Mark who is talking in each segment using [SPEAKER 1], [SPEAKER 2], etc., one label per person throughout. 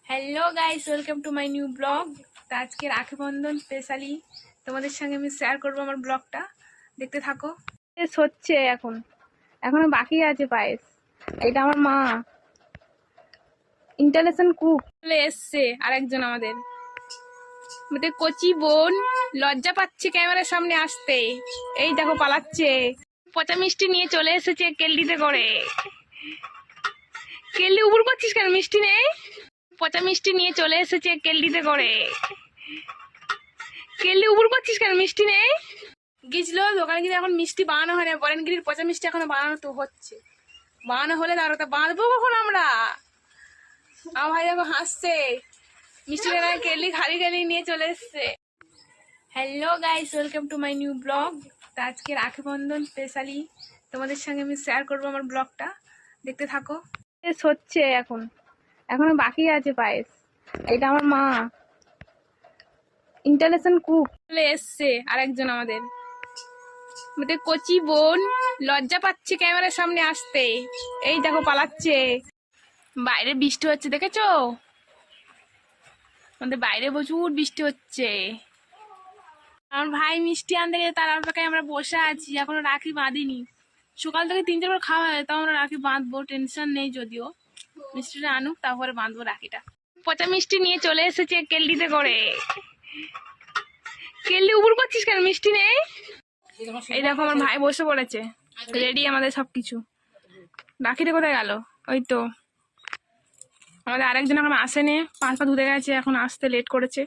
[SPEAKER 1] Hello guys, welcome to my new blog. তো আজকে Rakhi Bandhan specially তোমাদের সঙ্গে আমি শেয়ার করবো আমার ব্লগটা। দেখতে থাকো। পায়েস হচ্ছে এখনো বাকি আছে পায়েস। এটা আমার মা ইন্টারন্যাশনাল কুক চলে এসছে। আরেকজন আমাদের কচি বোন লজ্জা পাচ্ছে ক্যামেরার সামনে আসতে। এই দেখো পালাচ্ছে। পচা মিষ্টি নিয়ে চলে এসেছে কেল্লিতে করে। কেল্লি উপর করছিস কেন? মিষ্টি নেই। পচা মিষ্টি নিয়ে চলে এসেছে কেল্লিতে করে। কেল্লি উপর করছিস কেন? মিষ্টি নেই। গিয়েছিল দোকানে, কিন্তু এখন মিষ্টি বানানো হয় না। বরেনগিরির পচা মিষ্টি এখনো বানানো তো হচ্ছে। বানানো হলে তার ওটা বাঁধবো কখন আমরা? আমার ভাই দেখো হাসছে। মিষ্টি কেল্লি খালি খালি নিয়ে চলে এসছে। Hello guys, welcome to my new blog. তো আজকে রাখি বন্ধন স্পেশালি তোমাদের সঙ্গে আমি শেয়ার করবো আমার ব্লগটা। দেখতে থাকো। পায়েস হচ্ছে এখনো বাকি আছে পায়েস। এটা আমার মা ইন্টারন্যাশনাল কুক চলে এসছে। আরেকজন আমাদের কচি বোন লজ্জা পাচ্ছে ক্যামেরার সামনে আসতে। এই দেখো পালাচ্ছে। বাইরে বৃষ্টি হচ্ছে, দেখেছো? আমাদের বাইরে প্রচুর বৃষ্টি হচ্ছে। আমার ভাই মিষ্টি আনতে গেছে, তার অপেক্ষায় আমরা বসে আছি। এখনো রাখি বাঁধিনি। সকাল থেকে 3-4 বার খাওয়া হয়, তাও আমরা রাখি বাঁধবো। টেনশন নেই, যদিও মিষ্টিটা আনুক তারপরে বাঁধবো রাখিটা। পচা মিষ্টি নিয়ে চলে এসেছে কেল্লিতে করে। কেল্লি উপর করছিস কেন? মিষ্টি নেই। এই দেখো আমার ভাই বসে পড়েছে, রেডি আমাদের সবকিছু। রাখিটা কোথায় গেল? ওই তো আমাদের আরেকজন এখন আসেনি, 5 পা ধুতে গেছে, এখন আসতে লেট করেছে।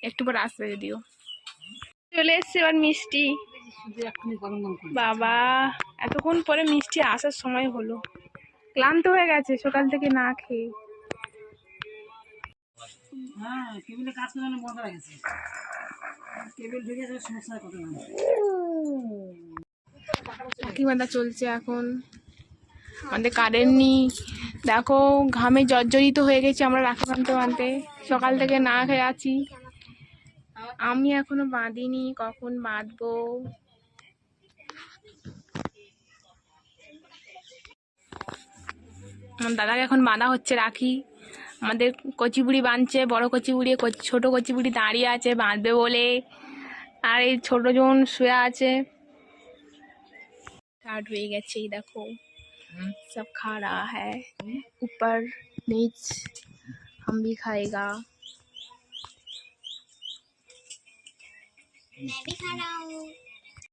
[SPEAKER 1] একটু পরে আসবে যদিও। চলে এসছে এবার মিষ্টি। বাবা, এতক্ষণ পরে মিষ্টি আসার সময় হলো। ক্লান্ত হয়ে গেছে সকাল থেকে না খেয়ে। রাখি বাঁধা চলছে এখন। আমাদের কারেন্ট নেই, দেখো ঘামে জর্জরিত হয়ে গেছি আমরা রাখি বাঁধতে বাঁধতে। সকাল থেকে না খেয়ে আছি। আমি এখনো বাঁধিনি, কখন বাঁধবো। আমার দাদাকে এখন বাঁধা হচ্ছে রাখি। আমাদের কচি বুড়ি বাঁধছে, বড় কচি বুড়ি, ছোট কচি বুড়ি দাঁড়িয়ে আছে বাঁধবে বলে। আর এই ছোট জন শুয়ে আছে। स्टार्ट हो गए, देखो सब खा रहा है ऊपर नीच। हम भी खाएगा।
[SPEAKER 2] मैं भी खा रहा हूँ।